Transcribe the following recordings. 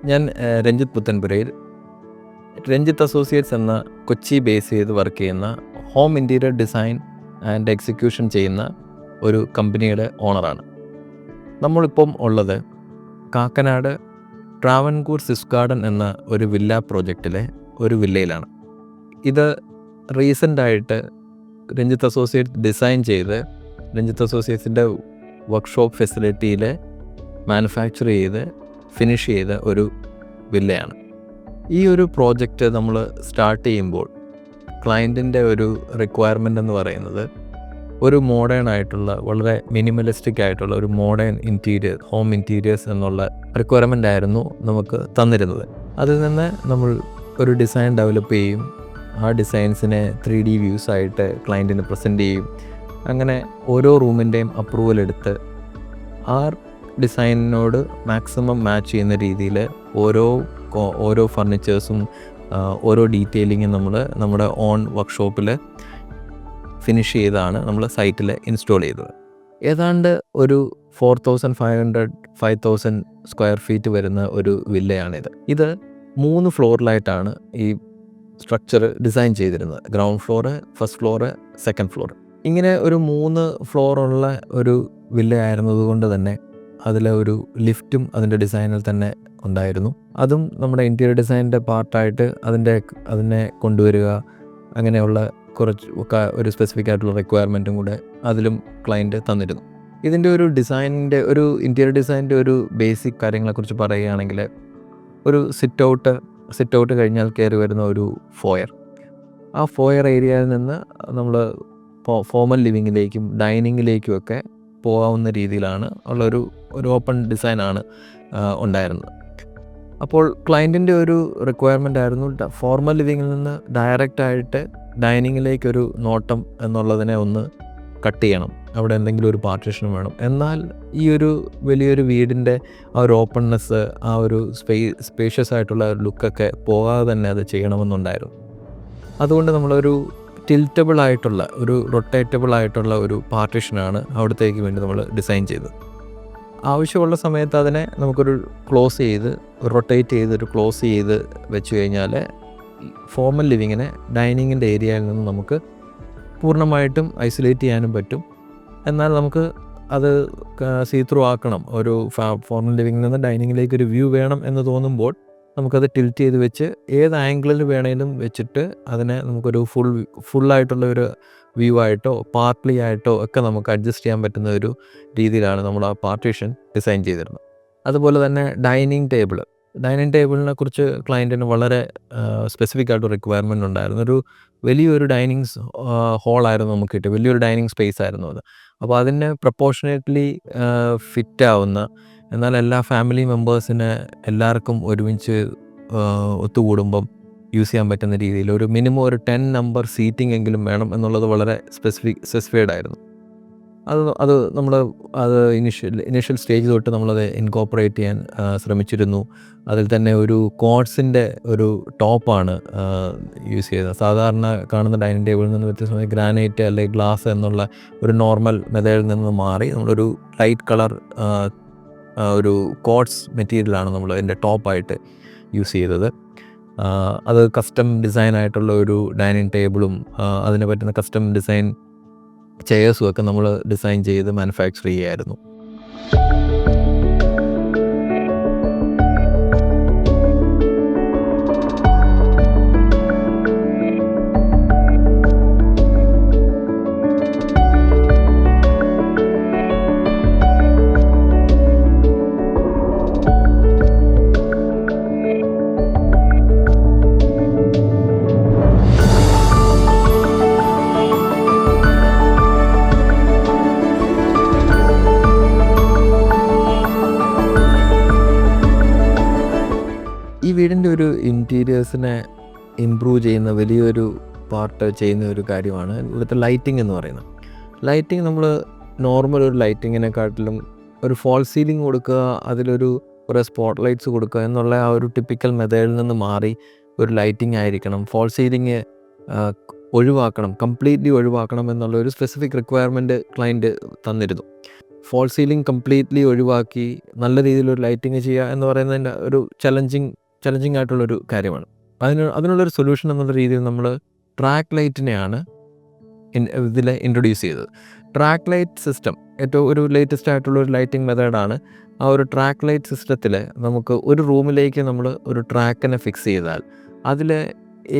ഞാൻ രഞ്ജിത്ത് പുത്തൻപുരയിൽ രഞ്ജിത്ത് അസോസിയേറ്റ്സ് എന്ന കൊച്ചി ബേസ് ചെയ്ത് വർക്ക് ചെയ്യുന്ന home interior design and execution ചെയ്യുന്ന ഒരു കമ്പനിയുടെ ഓണറാണ്. നമ്മളിപ്പം ഉള്ളത് കാക്കനാട് ട്രാവൻകൂർ സിസ് ഗാർഡൻ എന്ന ഒരു വില്ല പ്രോജക്റ്റിലെ ഒരു വില്ലയിലാണ്. ഇത് റീസെൻ്റായിട്ട് രഞ്ജിത്ത് അസോസിയേറ്റ്സ് ഡിസൈൻ ചെയ്ത് രഞ്ജിത്ത് അസോസിയേറ്റ്സിൻ്റെ വർക്ക്ഷോപ്പ് ഫെസിലിറ്റിയിൽ മാനുഫാക്ചർ ചെയ്ത് ഫിനിഷ് ചെയ്ത ഒരു വില്ലയാണ്. ഈ ഒരു പ്രോജക്റ്റ് നമ്മൾ സ്റ്റാർട്ട് ചെയ്യുമ്പോൾ ക്ലയൻറ്റിൻ്റെ ഒരു റിക്വയർമെൻ്റ് എന്ന് പറയുന്നത് ഒരു മോഡേൺ ആയിട്ടുള്ള വളരെ മിനിമലിസ്റ്റിക് ആയിട്ടുള്ള ഒരു മോഡേൺ ഇൻറ്റീരിയർ ഹോം ഇൻറ്റീരിയേഴ്സ് എന്നുള്ള റിക്വയർമെൻ്റ് ആയിരുന്നു നമുക്ക് തന്നിരുന്നത്. അതിൽ നിന്ന് നമ്മൾ ഒരു ഡിസൈൻ ഡെവലപ്പ് ചെയ്യും, ആ ഡിസൈൻസിനെ 3D വ്യൂസ് ആയിട്ട് ക്ലയൻറ്റിന് പ്രസൻറ്റ് ചെയ്യും. അങ്ങനെ ഓരോ റൂമിൻ്റെയും അപ്രൂവൽ എടുത്ത് ആ ഡിസൈനിനോട് മാക്സിമം മാച്ച് ചെയ്യുന്ന രീതിയിൽ ഓരോ ഫർണിച്ചേഴ്സും ഓരോ ഡീറ്റെയിലിങ്ങും നമ്മൾ നമ്മുടെ ഓൺ വർക്ക്ഷോപ്പിൽ ഫിനിഷ് ചെയ്താണ് നമ്മൾ സൈറ്റിൽ ഇൻസ്റ്റാൾ ചെയ്തത്. ഏതാണ്ട് ഒരു 4,500-5,000 സ്ക്വയർ ഫീറ്റ് വരുന്ന ഒരു വില്ലയാണിത്. ഇത് 3 ഫ്ലോറിലായിട്ടാണ് ഈ സ്ട്രക്ചർ ഡിസൈൻ ചെയ്തിരുന്നത്. Ground floor, first floor, second floor. ഇങ്ങനെ ഒരു 3 ഫ്ലോറുള്ള ഒരു വില്ല ആയിരുന്നതുകൊണ്ട് തന്നെ അതിലെ ഒരു ലിഫ്റ്റും അതിൻ്റെ ഡിസൈനിൽ തന്നെ ഉണ്ടായിരുന്നു. അതും നമ്മുടെ ഇൻറ്റീരിയർ ഡിസൈനിൻ്റെ പാർട്ടായിട്ട് അതിനെ കൊണ്ടുവരിക, അങ്ങനെയുള്ള ഒരു സ്പെസിഫിക് ആയിട്ടുള്ള റിക്വയർമെൻറ്റും കൂടെ അതിലും ക്ലയൻറ്റ് തന്നിരുന്നു. ഇതിൻ്റെ ഒരു ഇൻറ്റീരിയർ ഡിസൈനിൻ്റെ ഒരു ബേസിക് കാര്യങ്ങളെക്കുറിച്ച് പറയുകയാണെങ്കിൽ, ഒരു സിറ്റ് ഔട്ട് കഴിഞ്ഞാൽ കയറി വരുന്ന ഒരു ഫോയർ, ആ ഫോയർ ഏരിയയിൽ നിന്ന് നമ്മൾ ഫോമൽ ലിവിങ്ങിലേക്കും ഡൈനിങ്ങിലേക്കും ഒക്കെ പോകാവുന്ന രീതിയിലാണ് ഉള്ളൊരു ഓപ്പൺ ഡിസൈനാണ് ഉണ്ടായിരുന്നത്. അപ്പോൾ ക്ലയൻറ്റിൻ്റെ ഒരു റിക്വയർമെൻ്റ് ആയിരുന്നു ഫോർമൽ ലിവിങ്ങിൽ നിന്ന് ഡയറക്റ്റായിട്ട് ഡൈനിങ്ങിലേക്കൊരു നോട്ടം എന്നുള്ളതിനെ ഒന്ന് കട്ട് ചെയ്യണം, അവിടെ എന്തെങ്കിലും ഒരു പാർട്ടീഷൻ വേണം. എന്നാൽ ഈ ഒരു വലിയൊരു വീടിൻ്റെ ആ ഒരു ഓപ്പൺനെസ്, ആ ഒരു സ്പേഷ്യസ് ആയിട്ടുള്ള ഒരു ലുക്കൊക്കെ പോകാതെ തന്നെ അത് ചെയ്യണമെന്നുണ്ടായിരുന്നു. അതുകൊണ്ട് നമ്മളൊരു ടിൽറ്റബിൾ ആയിട്ടുള്ള ഒരു റൊട്ടേറ്റബിൾ ആയിട്ടുള്ള ഒരു പാർട്ടീഷനാണ് അവിടത്തേക്ക് വേണ്ടി നമ്മൾ ഡിസൈൻ ചെയ്തത്. ആവശ്യമുള്ള സമയത്ത് അതിനെ നമുക്കൊരു റൊട്ടേറ്റ് ചെയ്ത് ക്ലോസ് ചെയ്ത് വെച്ച് കഴിഞ്ഞാൽ ഫോർമൽ ലിവിങ്ങിനെ ഡൈനിങ്ങിൻ്റെ ഏരിയയിൽ നിന്ന് നമുക്ക് പൂർണ്ണമായിട്ടും ഐസൊലേറ്റ് ചെയ്യാനും പറ്റും. എന്നാൽ നമുക്ക് അത് സീ ത്രൂ ആക്കണം, ഒരു ഫോർമൽ ലിവിങ്ങിൽ നിന്ന് ഡൈനിങ്ങിലേക്ക് ഒരു വ്യൂ വേണം എന്ന് തോന്നുമ്പോൾ നമുക്കത് ടിൽറ്റ് ചെയ്ത് വെച്ച് ഏത് ആംഗിളിൽ വേണേലും വെച്ചിട്ട് അതിനെ നമുക്കൊരു ഫുള്ളായിട്ടുള്ള ഒരു വ്യൂ ആയിട്ടോ പാർട്ട്ലി ആയിട്ടോ ഒക്കെ നമുക്ക് അഡ്ജസ്റ്റ് ചെയ്യാൻ പറ്റുന്ന ഒരു രീതിയിലാണ് നമ്മൾ ആ പാർട്ടീഷൻ ഡിസൈൻ ചെയ്തിരുന്നത്. അതുപോലെ തന്നെ ഡൈനിങ് ടേബിളിനെ കുറിച്ച് ക്ലയൻറ്റിന് വളരെ സ്പെസിഫിക് ആയിട്ട് റിക്വയർമെൻ്റ് ഉണ്ടായിരുന്നു. ഒരു വലിയൊരു ഡൈനിങ് ഹോളായിരുന്നു നമുക്ക് കിട്ടിയത്, വലിയൊരു ഡൈനിങ് സ്പേസ് ആയിരുന്നു അത്. അപ്പോൾ അതിന് പ്രപ്പോർഷനേറ്റ്ലി ഫിറ്റ് ആവുന്ന, എന്നാൽ എല്ലാ ഫാമിലി മെമ്പേഴ്സിന് എല്ലാവർക്കും ഒരുമിച്ച് ഒത്തുകൂടുമ്പം യൂസ് ചെയ്യാൻ പറ്റുന്ന രീതിയിൽ ഒരു മിനിമം ഒരു 10 നമ്പർ സീറ്റിംഗ് എങ്കിലും വേണം എന്നുള്ളത് വളരെ സ്പെസിഫൈഡ് ആയിരുന്നു. അത് നമ്മൾ ഇനിഷ്യൽ സ്റ്റേജ് തൊട്ട് നമ്മളത് ഇൻകോപ്പറേറ്റ് ചെയ്യാൻ ശ്രമിച്ചിരുന്നു. അതിൽ തന്നെ ഒരു കോട്സിൻ്റെ ഒരു ടോപ്പാണ് യൂസ് ചെയ്തത്. സാധാരണ കാണുന്ന ഡൈനിങ് ടേബിളിൽ നിന്ന് വ്യത്യസ്തമായി ഗ്രാനൈറ്റ് അല്ലെങ്കിൽ ഗ്ലാസ് എന്നുള്ള ഒരു നോർമൽ മെത്തേഡിൽ നിന്ന് മാറി നമ്മളൊരു ലൈറ്റ് കളർ ഒരു കോട്സ് മെറ്റീരിയലാണ് നമ്മൾ അതിൻ്റെ ടോപ്പായിട്ട് യൂസ് ചെയ്തത്. അത് കസ്റ്റം ഡിസൈൻ ആയിട്ടുള്ള ഒരു ഡൈനിങ് ടേബിളും അതിന് പറ്റുന്ന കസ്റ്റം ഡിസൈൻ ചെയേഴ്സും ഒക്കെ നമ്മൾ ഡിസൈൻ ചെയ്ത് മാനുഫാക്ചർ ചെയ്യുമായിരുന്നു. ഈ വീടിൻ്റെ ഒരു ഇൻറ്റീരിയേഴ്സിനെ ഇമ്പ്രൂവ് ചെയ്യുന്ന വലിയൊരു പാർട്ട് ചെയ്യുന്ന ഒരു കാര്യമാണ് ഇവിടുത്തെ ലൈറ്റിംഗ് എന്ന് പറയുന്നത്. ലൈറ്റിംഗ് നമ്മൾ നോർമൽ ഒരു ലൈറ്റിങ്ങിനെക്കാട്ടിലും ഒരു ഫോൾ സീലിംഗ് കൊടുക്കുക, അതിലൊരു കുറേ സ്പോട്ട് ലൈറ്റ്സ് കൊടുക്കുക എന്നുള്ള ആ ഒരു ടിപ്പിക്കൽ മെത്തേഡിൽ നിന്ന് മാറി ഒരു ലൈറ്റിംഗ് ആയിരിക്കണം, ഫോൾ സീലിംഗ് കംപ്ലീറ്റ്ലി ഒഴിവാക്കണം എന്നുള്ള ഒരു സ്പെസിഫിക് റിക്വയർമെൻറ്റ് ക്ലയൻറ്റ് തന്നിരുന്നു. ഫോൾ സീലിംഗ് കംപ്ലീറ്റ്ലി ഒഴിവാക്കി നല്ല രീതിയിലൊരു ലൈറ്റിങ് ചെയ്യുക എന്ന് പറയുന്നതിൻ്റെ ഒരു ചലഞ്ചിങ് ആയിട്ടുള്ളൊരു കാര്യമാണ്. അതിനുള്ളൊരു സൊല്യൂഷൻ എന്നുള്ള രീതിയിൽ നമ്മൾ ട്രാക്ക് ലൈറ്റിനെയാണ് ഇതിൽ ഇൻട്രൊഡ്യൂസ് ചെയ്തത്. ട്രാക്ക് ലൈറ്റ് സിസ്റ്റം ഏറ്റവും ഒരു ലേറ്റസ്റ്റ് ആയിട്ടുള്ള ഒരു ലൈറ്റിംഗ് മെത്തേഡാണ്. ആ ഒരു ട്രാക്ക് ലൈറ്റ് സിസ്റ്റത്തിൽ നമുക്ക് ഒരു റൂമിലേക്ക് നമ്മൾ ഒരു ട്രാക്കിനെ ഫിക്സ് ചെയ്താൽ അതിൽ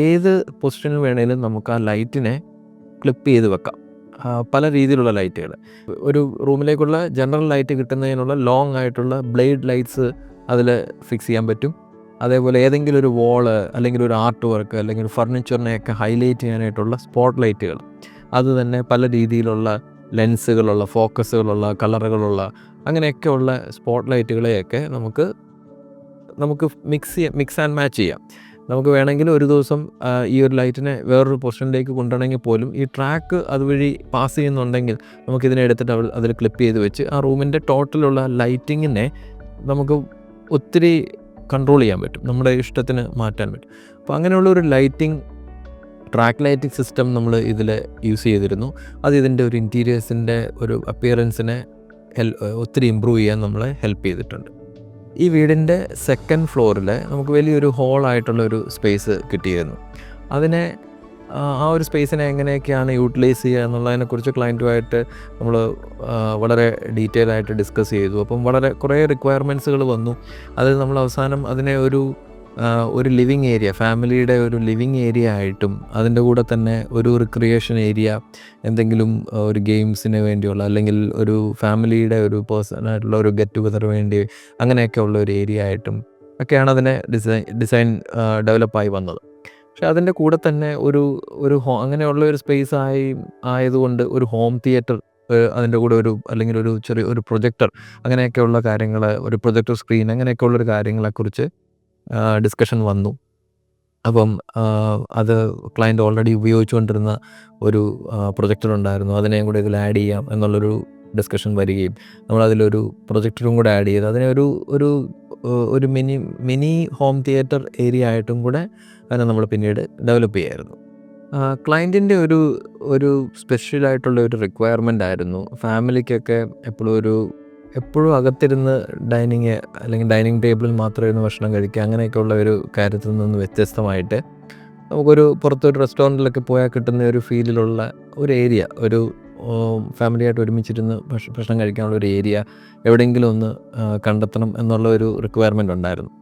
ഏത് പൊസിഷനിൽ വേണേലും നമുക്ക് ആ ലൈറ്റിനെ ക്ലിപ്പ് ചെയ്ത് വെക്കാം. പല രീതിയിലുള്ള ലൈറ്റുകൾ, ഒരു റൂമിലേക്കുള്ള ജനറൽ ലൈറ്റ് കിട്ടുന്നതിനുള്ള ലോങ് ആയിട്ടുള്ള ബ്ലേഡ് ലൈറ്റ്സ് അതിൽ ഫിക്സ് ചെയ്യാൻ പറ്റും. അതേപോലെ ഏതെങ്കിലും ഒരു വോള് അല്ലെങ്കിൽ ഒരു ആർട്ട് വർക്ക് അല്ലെങ്കിൽ ഫർണിച്ചറിനെയൊക്കെ ഹൈലൈറ്റ് ചെയ്യാനായിട്ടുള്ള സ്പോട്ട് ലൈറ്റുകൾ, അത് തന്നെ പല രീതിയിലുള്ള ലെൻസുകളുള്ള, ഫോക്കസുകളുള്ള, കളറുകളുള്ള അങ്ങനെയൊക്കെയുള്ള സ്പോട്ട് ലൈറ്റുകളെയൊക്കെ നമുക്ക് മിക്സ് ആൻഡ് മാച്ച് ചെയ്യാം. നമുക്ക് വേണമെങ്കിൽ ഒരു ദിവസം ഈ ഒരു ലൈറ്റിനെ വേറൊരു പൊസിഷനിലേക്ക് കൊണ്ടുവരണമെങ്കിൽ പോലും ഈ ട്രാക്ക് അതുവഴി പാസ് ചെയ്യുന്നുണ്ടെങ്കിൽ നമുക്കിതിനെ എടുത്തിട്ട് അതിൽ ക്ലിപ്പ് ചെയ്ത് വെച്ച് ആ റൂമിൻ്റെ ടോട്ടലുള്ള ലൈറ്റിങ്ങിനെ നമുക്ക് ഒത്തിരി കൺട്രോൾ ചെയ്യാൻ പറ്റും, നമ്മുടെ ഇഷ്ടത്തിന് മാറ്റാൻ പറ്റും. അപ്പോൾ അങ്ങനെയുള്ള ഒരു ട്രാക്ക് ലൈറ്റിംഗ് സിസ്റ്റം നമ്മൾ ഇതിൽ യൂസ് ചെയ്തിരുന്നു. അത് ഇതിൻ്റെ ഒരു ഇൻറ്റീരിയേഴ്സിൻ്റെ ഒരു അപ്പിയറൻസിനെ ഒത്തിരി ഇമ്പ്രൂവ് ചെയ്യാൻ നമ്മളെ ഹെൽപ്പ് ചെയ്തിട്ടുണ്ട്. ഈ വീടിൻ്റെ സെക്കൻഡ് ഫ്ലോറിൽ നമുക്ക് വലിയൊരു ഹോളായിട്ടുള്ളൊരു സ്പേസ് കിട്ടിയിരുന്നു. അതിനെ ആ ഒരു സ്പേസിനെ എങ്ങനെയൊക്കെയാണ് യൂട്ടിലൈസ് ചെയ്യുക എന്നുള്ളതിനെക്കുറിച്ച് ക്ലയൻറ്റുമായിട്ട് നമ്മൾ വളരെ ഡീറ്റെയിൽ ആയിട്ട് ഡിസ്കസ് ചെയ്തു. അപ്പം കുറേ റിക്വയർമെൻറ്റ്സുകൾ വന്നു. അത് നമ്മൾ അവസാനം അതിനെ ഒരു ലിവിങ് ഏരിയ, ഫാമിലിയുടെ ഒരു ലിവിങ് ഏരിയ ആയിട്ടും അതിൻ്റെ കൂടെ തന്നെ ഒരു റിക്രിയേഷൻ ഏരിയ, എന്തെങ്കിലും ഒരു ഗെയിംസിന് വേണ്ടിയുള്ള അല്ലെങ്കിൽ ഒരു ഫാമിലിയുടെ ഒരു പേഴ്സണായിട്ടുള്ള ഒരു ഗെറ്റ് ടുഗദർ വേണ്ടി അങ്ങനെയൊക്കെ ഉള്ള ഒരു ഏരിയ ആയിട്ടും ഒക്കെയാണ് അതിനെ ഡിസൈൻ ഡെവലപ്പായി വന്നത്. പക്ഷെ അതിൻ്റെ കൂടെ തന്നെ അങ്ങനെയുള്ള ഒരു സ്പേസ് ആയതുകൊണ്ട് ഒരു ഹോം തിയേറ്റർ അതിൻ്റെ കൂടെ അല്ലെങ്കിൽ ഒരു ചെറിയ പ്രൊജക്ടർ, അങ്ങനെയൊക്കെയുള്ള കാര്യങ്ങൾ, ഒരു പ്രൊജക്ടർ സ്ക്രീൻ, അങ്ങനെയൊക്കെയുള്ളൊരു കാര്യങ്ങളെക്കുറിച്ച് ഡിസ്കഷൻ വന്നു. അപ്പം അത് ക്ലയൻറ്റ് ഓൾറെഡി ഉപയോഗിച്ചുകൊണ്ടിരുന്ന ഒരു പ്രൊജക്ടർ ഉണ്ടായിരുന്നു, അതിനെയും കൂടെ ഇതിൽ ആഡ് ചെയ്യാം എന്നുള്ളൊരു ഡിസ്കഷൻ വരികയും നമ്മളതിലൊരു പ്രൊജക്ടറും കൂടെ ആഡ് ചെയ്ത് അതിനെ ഒരു മിനി ഹോം തിയേറ്റർ ഏരിയ ആയിട്ടും കൂടെ അതിനെ നമ്മൾ പിന്നീട് ഡെവലപ്പ് ചെയ്യായിരുന്നു. ക്ലയൻറ്റിൻ്റെ ഒരു സ്പെഷ്യലായിട്ടുള്ള ഒരു റിക്വയർമെൻ്റ് ആയിരുന്നു ഫാമിലിക്കൊക്കെ എപ്പോഴും അകത്തിരുന്ന് ഡൈനിങ് ടേബിളിൽ മാത്രം ഇരുന്ന് ഭക്ഷണം കഴിക്കുക, അങ്ങനെയൊക്കെയുള്ള ഒരു കാര്യത്തിൽ നിന്ന് വ്യത്യസ്തമായിട്ട് നമുക്കൊരു പുറത്തൊരു റെസ്റ്റോറൻറ്റിലൊക്കെ പോയാൽ കിട്ടുന്ന ഒരു ഫീലിലുള്ള ഒരു ഏരിയ, ഒരു ഫാമിലിയായിട്ട് ഒരുമിച്ചിരുന്ന് ഭക്ഷണം കഴിക്കാനുള്ള ഒരു ഏരിയ എവിടെയെങ്കിലും ഒന്ന് കണ്ടെത്തണം എന്നുള്ള ഒരു റിക്വയർമെൻ്റ് ഉണ്ടായിരുന്നു.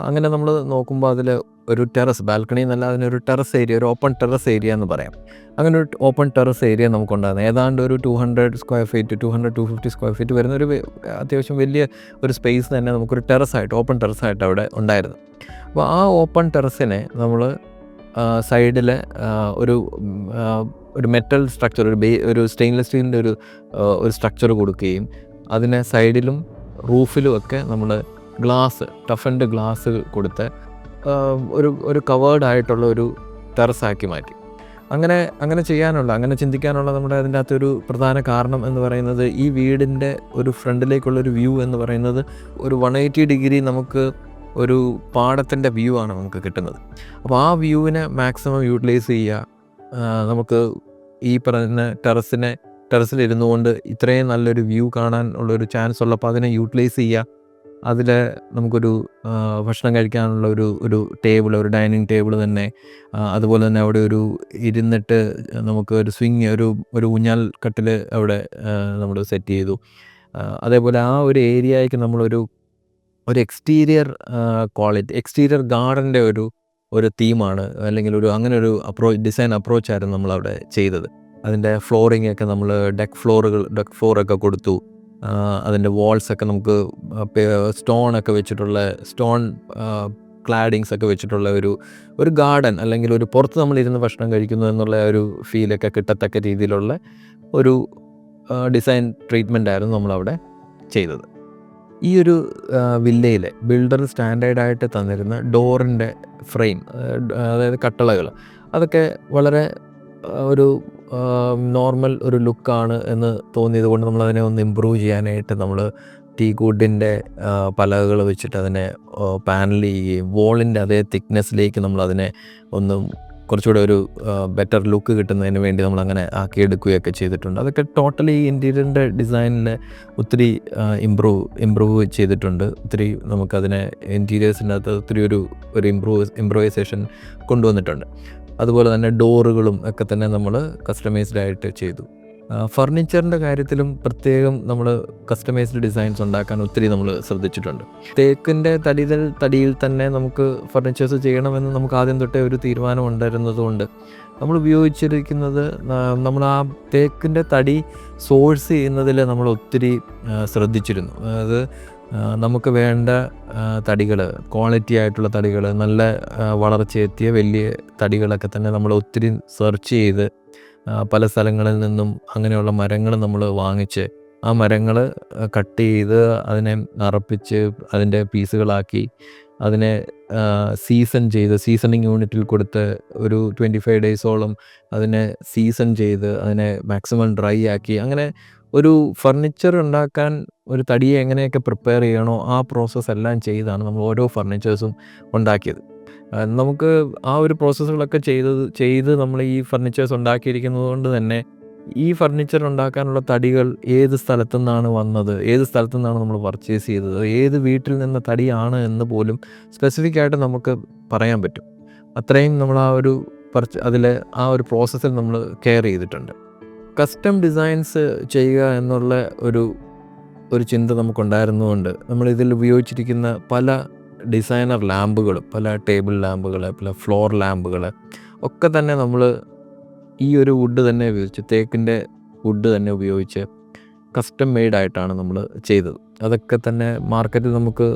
അങ്ങനെ നമ്മൾ നോക്കുമ്പോൾ അതിൽ ഒരു ടെറസ്, ബാൽക്കണി എന്നല്ല, അതിനൊരു ടെറസ് ഏരിയ, ഒരു ഓപ്പൺ ടെറസ് ഏരിയ എന്ന് പറയാം. അങ്ങനെ ഒരു ഓപ്പൺ ടെറസ് ഏരിയ നമുക്കുണ്ടായിരുന്നു. ഏതാണ്ട് ഒരു 200 സ്ക്വയർ ഫീറ്റ്, 250 സ്ക്വയർ ഫീറ്റ് വരുന്ന ഒരു അത്യാവശ്യം വലിയ ഒരു സ്പേസ് തന്നെ നമുക്കൊരു ഓപ്പൺ ടെറസായിട്ട് അവിടെ ഉണ്ടായിരുന്നു. അപ്പോൾ ആ ഓപ്പൺ ടെറസിനെ നമ്മൾ സൈഡിൽ ഒരു മെറ്റൽ സ്ട്രക്ചർ, ഒരു സ്റ്റെയിൻലെസ് സ്റ്റീലിൻ്റെ ഒരു സ്ട്രക്ചർ കൊടുക്കുകയും അതിനെ സൈഡിലും റൂഫിലും ഒക്കെ നമ്മൾ ടഫൻഡ് ഗ്ലാസ് കൊടുത്ത് ഒരു കവേർഡ് ആയിട്ടുള്ള ഒരു ടെറസാക്കി മാറ്റി. അങ്ങനെ ചിന്തിക്കാനുള്ള നമ്മുടെ അതിൻ്റെ അകത്തൊരു പ്രധാന കാരണം എന്ന് പറയുന്നത്, ഈ വീടിൻ്റെ ഒരു ഫ്രണ്ടിലേക്കുള്ളൊരു വ്യൂ എന്ന് പറയുന്നത് ഒരു 180 ഡിഗ്രി നമുക്ക് ഒരു പാടത്തിൻ്റെ വ്യൂ ആണ് നമുക്ക് കിട്ടുന്നത്. അപ്പോൾ ആ വ്യൂവിനെ മാക്സിമം യൂട്ടിലൈസ് ചെയ്യുക, നമുക്ക് ഈ പറയുന്ന ടെറസിലിരുന്നു കൊണ്ട് ഇത്രയും നല്ലൊരു വ്യൂ കാണാൻ ഉള്ളൊരു ചാൻസ് ഉള്ളപ്പോൾ അതിനെ യൂട്ടിലൈസ് ചെയ്യുക. അതിൽ നമുക്കൊരു ഭക്ഷണം കഴിക്കാനുള്ള ഒരു ടേബിൾ, ഒരു ഡൈനിങ് ടേബിൾ തന്നെ, അതുപോലെ തന്നെ അവിടെ ഇരുന്നിട്ട് നമുക്ക് ഒരു സ്വിങ്, ഒരു ഊഞ്ഞാൽ കട്ടിൽ അവിടെ നമ്മൾ സെറ്റ് ചെയ്തു. അതേപോലെ ആ ഒരു ഏരിയയ്ക്ക് നമ്മളൊരു എക്സ്റ്റീരിയർ ഗാർഡൻ്റെ ഒരു തീമാണ്, അല്ലെങ്കിൽ അങ്ങനെ ഒരു ഡിസൈൻ അപ്രോച്ചായിരുന്നു നമ്മളവിടെ ചെയ്തത്. അതിൻ്റെ ഫ്ലോറിംഗ് ഒക്കെ നമ്മൾ ഡെക്ക് ഫ്ലോറൊക്കെ കൊടുത്തു. അതിൻ്റെ വാൾസൊക്കെ നമുക്ക് സ്റ്റോൺ ക്ലാഡിങ്സ് ഒക്കെ വെച്ചിട്ടുള്ള ഒരു ഗാർഡൻ, അല്ലെങ്കിൽ ഒരു പുറത്ത് നമ്മളിരുന്ന് ഭക്ഷണം കഴിക്കുന്നു എന്നുള്ള ഒരു ഫീലൊക്കെ കിട്ടത്തക്ക രീതിയിലുള്ള ഒരു ഡിസൈൻ ട്രീറ്റ്മെൻ്റ് ആയിരുന്നു നമ്മളവിടെ ചെയ്തത്. ഈ ഒരു വില്ലയിലെ ബിൽഡർ സ്റ്റാൻഡേർഡായിട്ട് തന്നിരുന്ന ഡോറിൻ്റെ ഫ്രെയിം, അതായത് കട്ടളകൾ, അതൊക്കെ വളരെ ഒരു നോർമൽ ഒരു ലുക്കാണ് എന്ന് തോന്നിയത് കൊണ്ട് നമ്മളതിനെ ഒന്ന് ഇമ്പ്രൂവ് ചെയ്യാനായിട്ട് നമ്മൾ ടീക്വുഡിൻ്റെ പലകകൾ വെച്ചിട്ട് അതിനെ പാനൽ ചെയ്യുകയും വോളിൻ്റെ അതേ തിക്നെസ്സിലേക്ക് നമ്മളതിനെ ഒന്ന് കുറച്ചുകൂടെ ഒരു ബെറ്റർ ലുക്ക് കിട്ടുന്നതിന് വേണ്ടി നമ്മളങ്ങനെ ആക്കിയെടുക്കുകയൊക്കെ ചെയ്തിട്ടുണ്ട്. അതൊക്കെ ടോട്ടലി ഇൻറ്റീരിയറിൻ്റെ ഡിസൈനിൽ ഒത്തിരി ഇമ്പ്രൂവ് ചെയ്തിട്ടുണ്ട്. ഒത്തിരി നമുക്കതിനെ ഇൻറ്റീരിയേഴ്സിൻ്റെ അകത്ത് ഒത്തിരി ഒരു ഇമ്പ്രൂവൈസേഷൻ കൊണ്ടുവന്നിട്ടുണ്ട്. അതുപോലെ തന്നെ ഡോറുകളും ഒക്കെ തന്നെ നമ്മൾ കസ്റ്റമൈസ്ഡ് ആയിട്ട് ചെയ്തു. ഫർണിച്ചറിൻ്റെ കാര്യത്തിലും പ്രത്യേകം നമ്മൾ കസ്റ്റമൈസ്ഡ് ഡിസൈൻസ് ഉണ്ടാക്കാൻ ഒത്തിരി നമ്മൾ ശ്രദ്ധിച്ചിട്ടുണ്ട്. തേക്കിൻ്റെ തടിയിൽ തന്നെ നമുക്ക് ഫർണിച്ചേഴ്സ് ചെയ്യണമെന്ന് നമുക്ക് ആദ്യം തൊട്ടേ ഒരു തീരുമാനം ഉണ്ടായിരുന്നതുകൊണ്ട് നമ്മൾ ഉപയോഗിച്ചിരിക്കുന്നത് നമ്മൾ ആ തേക്കിൻ്റെ തടി സോഴ്സ് ചെയ്യുന്നതിൽ നമ്മൾ ഒത്തിരി ശ്രദ്ധിച്ചിരുന്നു. അത് നമുക്ക് വേണ്ട തടികൾ, ക്വാളിറ്റി ആയിട്ടുള്ള തടികൾ, നല്ല വളർച്ചയെത്തിയ വലിയ തടികളൊക്കെ തന്നെ നമ്മൾ ഒത്തിരി സെർച്ച് ചെയ്ത് പല സ്ഥലങ്ങളിൽ നിന്നും അങ്ങനെയുള്ള മരങ്ങൾ നമ്മൾ വാങ്ങിച്ച് ആ മരങ്ങൾ കട്ട് ചെയ്ത് അതിനെ അറപ്പിച്ച് അതിൻ്റെ പീസുകളാക്കി അതിനെ സീസണിങ് യൂണിറ്റിൽ കൊടുത്ത് ഒരു 25 ഡേയ്സോളം അതിനെ സീസൺ ചെയ്ത് അതിനെ മാക്സിമം ഡ്രൈ ആക്കി അങ്ങനെ ഒരു ഫർണിച്ചർ ഉണ്ടാക്കാൻ ഒരു തടിയെ എങ്ങനെയൊക്കെ പ്രിപ്പയർ ചെയ്യണോ ആ പ്രോസസ്സ് എല്ലാം ചെയ്താണ് നമ്മൾ ഓരോ ഫർണിച്ചേഴ്സും ഉണ്ടാക്കിയത്. നമുക്ക് ആ ഒരു പ്രോസസ്സുകളൊക്കെ ചെയ്ത് നമ്മൾ ഈ ഫർണിച്ചേഴ്സ് ഉണ്ടാക്കിയിരിക്കുന്നത് കൊണ്ട് തന്നെ ഈ ഫർണിച്ചർ ഉണ്ടാക്കാനുള്ള തടികൾ ഏത് സ്ഥലത്തു നിന്നാണ് വന്നത്, ഏത് സ്ഥലത്തു നിന്നാണ് നമ്മൾ പർച്ചേസ് ചെയ്തത്, ഏത് വീട്ടിൽ നിന്ന് തടിയാണ് എന്ന് പോലും സ്പെസിഫിക് ആയിട്ട് നമുക്ക് പറയാൻ പറ്റും. അത്രയും നമ്മൾ അതിലെ ആ ഒരു പ്രോസസ്സിൽ നമ്മൾ കെയർ ചെയ്തിട്ടുണ്ട്. കസ്റ്റം ഡിസൈൻസ് ചെയ്യുക എന്നുള്ള ഒരു ചിന്ത നമുക്കുണ്ടായിരുന്നതുകൊണ്ട് നമ്മളിതിൽ ഉപയോഗിച്ചിരിക്കുന്ന പല ഡിസൈനർ ലാമ്പുകളും, പല ടേബിൾ ലാമ്പുകൾ, പല ഫ്ലോർ ലാമ്പുകൾ ഒക്കെ തന്നെ നമ്മൾ ഈ ഒരു വുഡ് തന്നെ ഉപയോഗിച്ച്, തേക്കിൻ്റെ വുഡ് തന്നെ ഉപയോഗിച്ച് കസ്റ്റം മെയ്ഡ് ആയിട്ടാണ് നമ്മൾ ചെയ്തത്. അതൊക്കെ തന്നെ മാർക്കറ്റിൽ നമുക്ക്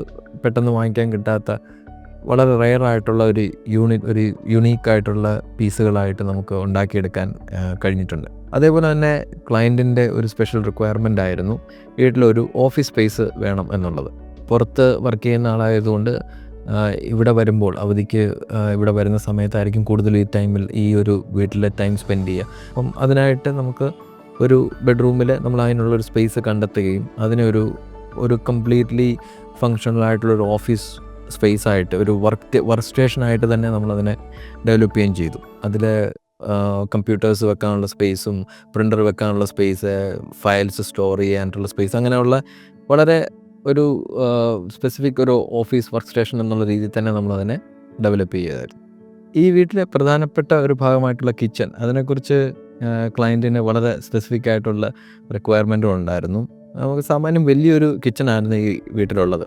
പെട്ടെന്ന് വാങ്ങിക്കാൻ കിട്ടാത്ത വളരെ റെയർ ആയിട്ടുള്ള ഒരു യുണീക്കായിട്ടുള്ള പീസുകളായിട്ട് നമുക്ക് ഉണ്ടാക്കിയെടുക്കാൻ കഴിഞ്ഞിട്ടുണ്ട്. അതേപോലെ തന്നെ ക്ലയൻറ്റിൻ്റെ ഒരു സ്പെഷ്യൽ റിക്വയർമെൻ്റ് ആയിരുന്നു വീട്ടിലൊരു ഓഫീസ് സ്പേസ് വേണം എന്നുള്ളത്. പുറത്ത് വർക്ക് ചെയ്യുന്ന ആളായതുകൊണ്ട് ഇവിടെ വരുമ്പോൾ അവധിക്ക് ഇവിടെ വരുന്ന സമയത്തായിരിക്കും കൂടുതൽ ഈ ടൈമിൽ ഈ ഒരു വീട്ടിലെ ടൈം സ്പെൻഡ് ചെയ്യുക. അപ്പം അതിനായിട്ട് നമുക്ക് ഒരു ബെഡ്റൂമിൽ നമ്മൾ അതിനുള്ളൊരു സ്പേസ് കണ്ടെത്തുകയും അതിനെ ഒരു കംപ്ലീറ്റ്ലി ഫങ്ഷണൽ ആയിട്ടുള്ളൊരു ഓഫീസ് സ്പേസ് ആയിട്ട് ഒരു വർക്ക് സ്റ്റേഷനായിട്ട് തന്നെ നമ്മളതിനെ ഡെവലപ്പ് ചെയ്യുകയും ചെയ്തു. അതിൽ കമ്പ്യൂട്ടേഴ്സ് വെക്കാനുള്ള സ്പേസും പ്രിൻ്റർ വെക്കാനുള്ള സ്പേസ്, ഫയൽസ് സ്റ്റോർ ചെയ്യാനുള്ള സ്പേസ്, അങ്ങനെയുള്ള വളരെ ഒരു സ്പെസിഫിക് ഒരു ഓഫീസ് വർക്ക് സ്റ്റേഷൻ എന്നുള്ള രീതിയിൽ തന്നെ നമ്മളതിനെ ഡെവലപ്പ് ചെയ്തായിരുന്നു. ഈ വീട്ടിലെ പ്രധാനപ്പെട്ട ഒരു ഭാഗമായിട്ടുള്ള കിച്ചൺ, അതിനെക്കുറിച്ച് ക്ലയൻറ്റിന് വളരെ സ്പെസിഫിക് ആയിട്ടുള്ള റിക്വയർമെൻറ്റും ഉണ്ടായിരുന്നു. നമുക്ക് സാമാന്യം വലിയൊരു കിച്ചണായിരുന്നു ഈ വീട്ടിലുള്ളത്.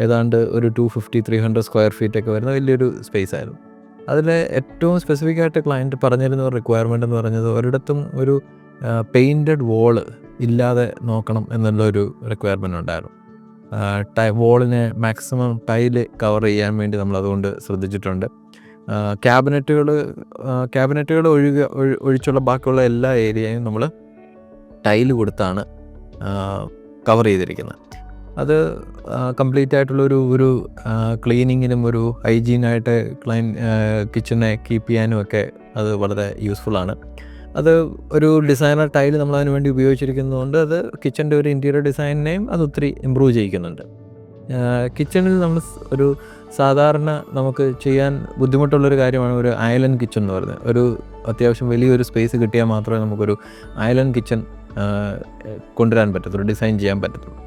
ഏതാണ്ട് ഒരു 250-300 സ്ക്വയർ ഫീറ്റൊക്കെ വരുന്ന വലിയൊരു സ്പേസ് ആയിരുന്നു. അതിൽ ഏറ്റവും സ്പെസിഫിക് ആയിട്ട് ക്ലയൻറ്റ് പറഞ്ഞിരുന്ന റിക്വയർമെൻ്റ് എന്ന് പറഞ്ഞത് ഒരിടത്തും ഒരു പെയിൻറ്റഡ് വോള് ഇല്ലാതെ നോക്കണം എന്നുള്ളൊരു റിക്വയർമെൻ്റ് ഉണ്ടായിരുന്നു. വോളിനെ മാക്സിമം ടൈല് കവർ ചെയ്യാൻ വേണ്ടി നമ്മളതുകൊണ്ട് ശ്രദ്ധിച്ചിട്ടുണ്ട്. ക്യാബിനറ്റുകൾ ഒഴിച്ചുള്ള ബാക്കിയുള്ള എല്ലാ ഏരിയയും നമ്മൾ ടൈല് കൊടുത്താണ് കവർ ചെയ്തിരിക്കുന്നത്. അത് കംപ്ലീറ്റ് ആയിട്ടുള്ളൊരു ക്ലീനിങ്ങിനും ഒരു ഹൈജീനായിട്ട് കിച്ചനെ കീപ്പ് ചെയ്യാനും ഒക്കെ അത് വളരെ യൂസ്ഫുള്ളാണ്. അത് ഒരു ഡിസൈനർ ടൈല് നമ്മളതിന് വേണ്ടി ഉപയോഗിച്ചിരിക്കുന്നതുകൊണ്ട് അത് കിച്ചൻ്റെ ഒരു ഇൻറ്റീരിയർ ഡിസൈനിനെയും അത് ഒത്തിരി ഇമ്പ്രൂവ് ചെയ്യിക്കുന്നുണ്ട്. കിച്ചണിൽ നമ്മൾ ഒരു സാധാരണ നമുക്ക് ചെയ്യാൻ ബുദ്ധിമുട്ടുള്ളൊരു കാര്യമാണ് ഒരു ഐലൻഡ് കിച്ചൺ എന്ന് പറയുന്നത്. ഒരു അത്യാവശ്യം വലിയൊരു സ്പേസ് കിട്ടിയാൽ മാത്രമേ നമുക്കൊരു ഐലൻഡ് കിച്ചൺ കൊണ്ടുവരാൻ പറ്റത്തുള്ളൂ, ഡിസൈൻ ചെയ്യാൻ പറ്റത്തുള്ളൂ.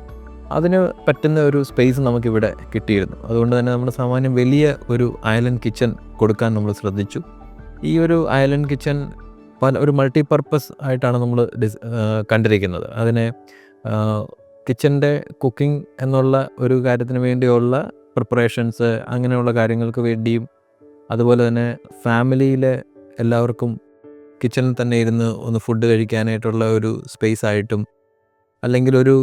അതിന് പറ്റുന്ന ഒരു സ്പേസ് നമുക്കിവിടെ കിട്ടിയിരുന്നു. അതുകൊണ്ട് തന്നെ നമ്മൾ സാമാന്യം വലിയ ഒരു ഐലൻഡ് കിച്ചൺ കൊടുക്കാൻ നമ്മൾ ശ്രദ്ധിച്ചു. ഈ ഒരു ഐലൻഡ് കിച്ചൺ ഒരു മൾട്ടിപർപ്പസ് ആയിട്ടാണ് നമ്മൾ കണ്ടിരിക്കുന്നത്. അതിനെ കിച്ചൻ്റെ കുക്കിംഗ് എന്നുള്ള ഒരു കാര്യത്തിന് വേണ്ടിയുള്ള പ്രിപ്പറേഷൻസ്, അങ്ങനെയുള്ള കാര്യങ്ങൾക്ക് വേണ്ടിയും, അതുപോലെ തന്നെ ഫാമിലിയിലെ എല്ലാവർക്കും കിച്ചണിൽ തന്നെ ഇരുന്ന് ഒന്ന് ഫുഡ് കഴിക്കാനായിട്ടുള്ള ഒരു സ്പേസ് ആയിട്ടും, അല്ലെങ്കിൽ ഒരു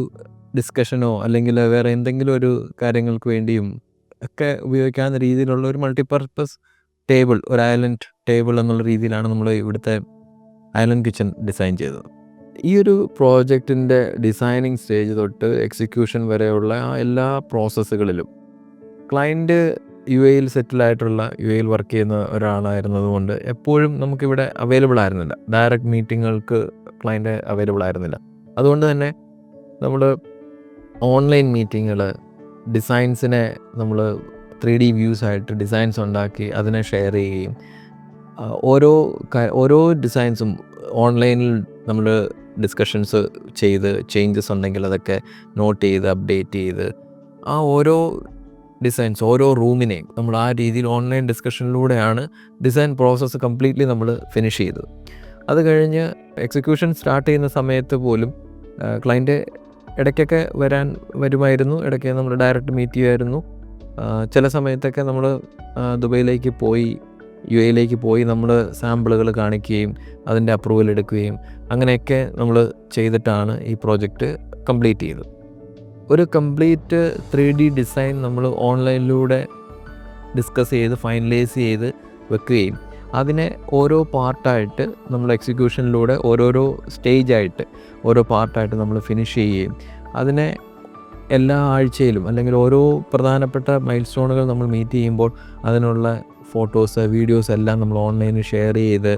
ഡിസ്കഷനോ അല്ലെങ്കിൽ വേറെ എന്തെങ്കിലും ഒരു കാര്യങ്ങൾക്ക് വേണ്ടിയും ഒക്കെ ഉപയോഗിക്കാവുന്ന രീതിയിലുള്ള ഒരു മൾട്ടിപർപ്പസ് ടേബിൾ, ഒരു ഐലൻഡ് ടേബിൾ എന്നുള്ള രീതിയിലാണ് നമ്മൾ ഇവിടുത്തെ ഐലൻഡ് കിച്ചൺ ഡിസൈൻ ചെയ്തത്. ഈ ഒരു പ്രോജക്റ്റിൻ്റെ ഡിസൈനിങ് സ്റ്റേജ് തൊട്ട് എക്സിക്യൂഷൻ വരെയുള്ള എല്ലാ പ്രോസസ്സുകളിലും ക്ലയൻറ്റ് UAE സെറ്റിലായിട്ടുള്ള UAE വർക്ക് ചെയ്യുന്ന ഒരാളായിരുന്നതുകൊണ്ട് എപ്പോഴും നമുക്കിവിടെ അവൈലബിൾ ആയിരുന്നില്ല. ഡയറക്റ്റ് മീറ്റിങ്ങുകൾക്ക് ക്ലയൻറ്റ് അവൈലബിൾ ആയിരുന്നില്ല. അതുകൊണ്ട് തന്നെ നമ്മൾ ഓൺലൈൻ മീറ്റിങ്ങുകൾ, ഡിസൈൻസിനെ നമ്മൾ 3D വ്യൂസ് ആയിട്ട് ഡിസൈൻസ് ഉണ്ടാക്കി അതിനെ ഷെയർ ചെയ്യുകയും ഓരോ ഡിസൈൻസും ഓൺലൈനിൽ നമ്മൾ ഡിസ്കഷൻസ് ചെയ്ത് ചേഞ്ചസ് ഉണ്ടെങ്കിൽ അതൊക്കെ നോട്ട് ചെയ്ത് അപ്ഡേറ്റ് ചെയ്ത് ആ ഓരോ ഡിസൈൻസ് ഓരോ റൂമിനെയും നമ്മൾ ആ രീതിയിൽ ഓൺലൈൻ ഡിസ്കഷനിലൂടെയാണ് ഡിസൈൻ പ്രോസസ്സ് കംപ്ലീറ്റ്ലി നമ്മൾ ഫിനിഷ് ചെയ്തത്. അത് കഴിഞ്ഞ് എക്സിക്യൂഷൻ സ്റ്റാർട്ട് ചെയ്യുന്ന സമയത്ത് പോലും ക്ലയൻറ്റ് ഇടയ്ക്കൊക്കെ വരുമായിരുന്നു, ഇടയ്ക്ക് നമ്മൾ ഡയറക്റ്റ് മീറ്റ് ചെയ്യുമായിരുന്നു. ചില സമയത്തൊക്കെ നമ്മൾ ദുബൈയിലേക്ക് പോയി UAE പോയി നമ്മൾ സാമ്പിളുകൾ കാണിക്കുകയും അതിൻ്റെ അപ്രൂവൽ എടുക്കുകയും അങ്ങനെയൊക്കെ നമ്മൾ ചെയ്തിട്ടാണ് ഈ പ്രോജക്റ്റ് കംപ്ലീറ്റ് ചെയ്തത്. ഒരു കംപ്ലീറ്റ് 3D ഡിസൈൻ നമ്മൾ ഓൺലൈനിലൂടെ ഡിസ്കസ് ചെയ്ത് ഫൈനലൈസ് ചെയ്ത് വെക്കുകയും അതിനെ ഓരോ പാർട്ടായിട്ട് നമ്മൾ എക്സിക്യൂഷനിലൂടെ ഓരോരോ സ്റ്റേജായിട്ട് ഓരോ പാർട്ടായിട്ട് നമ്മൾ ഫിനിഷ് ചെയ്യുകയും അതിനെ എല്ലാ ആഴ്ചയിലും അല്ലെങ്കിൽ ഓരോ പ്രധാനപ്പെട്ട മൈൽ സ്റ്റോണുകൾ നമ്മൾ മീറ്റ് ചെയ്യുമ്പോൾ അതിനുള്ള ഫോട്ടോസ് വീഡിയോസ് എല്ലാം നമ്മൾ ഓൺലൈനിൽ ഷെയർ ചെയ്ത്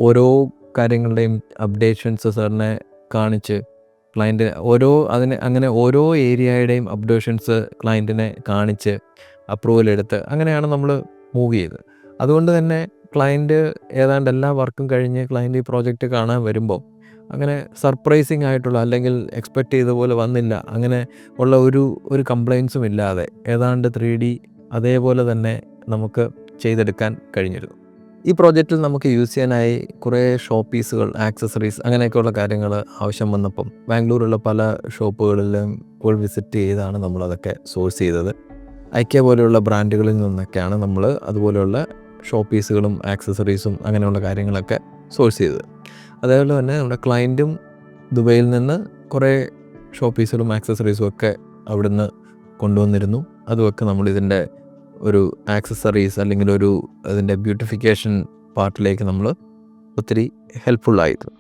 ഓരോ കാര്യങ്ങളുടെയും അപ്ഡേഷൻസ് സാറിനെ കാണിച്ച് ക്ലയൻറ്റ് അങ്ങനെ ഓരോ ഏരിയയുടെയും അപ്ഡേഷൻസ് ക്ലയൻറ്റിനെ കാണിച്ച് അപ്രൂവൽ എടുത്ത് അങ്ങനെയാണ് നമ്മൾ മൂവ് ചെയ്തത്. അതുകൊണ്ട് തന്നെ ക്ലയൻറ്റ് ഏതാണ്ട് എല്ലാ വർക്കും കഴിഞ്ഞ് ക്ലയൻറ്റ് ഈ പ്രോജക്റ്റ് കാണാൻ വരുമ്പോൾ അങ്ങനെ സർപ്രൈസിങ് ആയിട്ടുള്ള അല്ലെങ്കിൽ എക്സ്പെക്റ്റ് ചെയ്ത പോലെ വന്നില്ല അങ്ങനെ ഉള്ള ഒരു കംപ്ലയിൻസും ഇല്ലാതെ ഏതാണ്ട് 3D അതേപോലെ തന്നെ നമുക്ക് ചെയ്തെടുക്കാൻ കഴിഞ്ഞിരുന്നു. ഈ പ്രോജക്റ്റിൽ നമുക്ക് യൂസ് ചെയ്യാനായി കുറേ ഷോപ്പ് പീസുകൾ, ആക്സസറീസ് അങ്ങനെയൊക്കെയുള്ള കാര്യങ്ങൾ ആവശ്യം വന്നപ്പം ബാംഗ്ലൂരുള്ള പല ഷോപ്പുകളിലും ഇപ്പോൾ വിസിറ്റ് ചെയ്താണ് നമ്മളതൊക്കെ സോഴ്സ് ചെയ്തത്. ഐക്യ പോലെയുള്ള ബ്രാൻഡുകളിൽ നിന്നൊക്കെയാണ് നമ്മൾ അതുപോലെയുള്ള ഷോപ്പ് പീസുകളും ആക്സസറീസും അങ്ങനെയുള്ള കാര്യങ്ങളൊക്കെ സോഴ്സ് ചെയ്തത്. അതേപോലെ തന്നെ നമ്മുടെ ക്ലയൻറ്റും ദുബൈയിൽ നിന്ന് കുറേ ഷോപ്പ് പീസുകളും ആക്സസറീസും ഒക്കെ അവിടുന്ന് കൊണ്ടുവന്നിരുന്നു. അതുമൊക്കെ നമ്മളിതിൻ്റെ ഒരു ആക്സസറീസ് അല്ലെങ്കിൽ അതിൻ്റെ ബ്യൂട്ടിഫിക്കേഷൻ പാർട്ടിലേക്ക് നമ്മൾ ഒത്തിരി ഹെൽപ്ഫുള്ളായിരുന്നു.